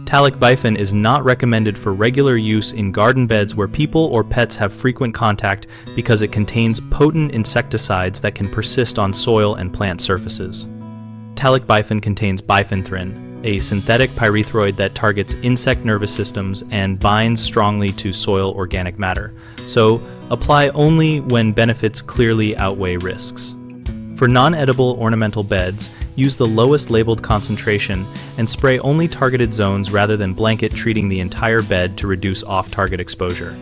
Talik Bifen is not recommended for regular use in garden beds where people or pets have frequent contact because it contains potent insecticides that can persist on soil and plant surfaces. Talik Bifen contains bifenthrin, a synthetic pyrethroid that targets insect nervous systems and binds strongly to soil organic matter, so apply only when benefits clearly outweigh risks. For non-edible ornamental beds, use the lowest labeled concentration and spray only targeted zones rather than blanket treating the entire bed to reduce off-target exposure.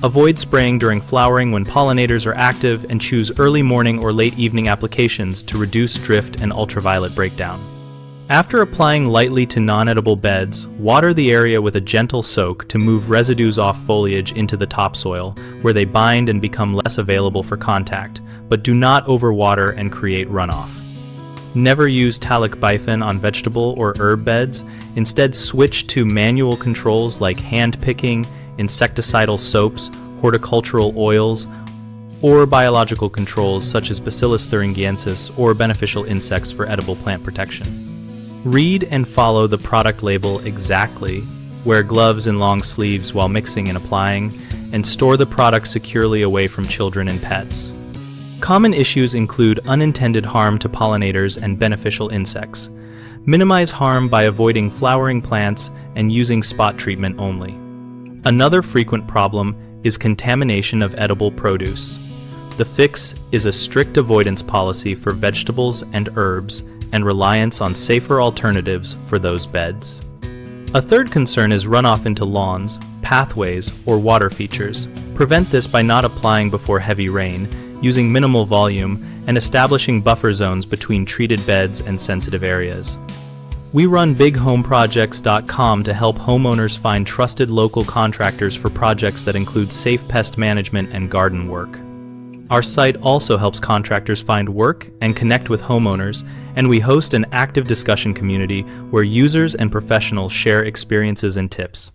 Avoid spraying during flowering when pollinators are active and choose early morning or late evening applications to reduce drift and ultraviolet breakdown. After applying lightly to non-edible beds, water the area with a gentle soak to move residues off foliage into the topsoil, where they bind and become less available for contact, but do not overwater and create runoff. Never use Talik Bifen on vegetable or herb beds. Instead, switch to manual controls like hand picking, insecticidal soaps, horticultural oils, or biological controls such as Bacillus thuringiensis or beneficial insects for edible plant protection. Read and follow the product label exactly, wear gloves and long sleeves while mixing and applying, and store the product securely away from children and pets. Common issues include unintended harm to pollinators and beneficial insects. Minimize harm by avoiding flowering plants and using spot treatment only. Another frequent problem is contamination of edible produce. The fix is a strict avoidance policy for vegetables and herbs and reliance on safer alternatives for those beds. A third concern is runoff into lawns, pathways, or water features. Prevent this by not applying before heavy rain, using minimal volume, and establishing buffer zones between treated beds and sensitive areas. We run bighomeprojects.com to help homeowners find trusted local contractors for projects that include safe pest management and garden work. Our site also helps contractors find work and connect with homeowners, and we host an active discussion community where users and professionals share experiences and tips.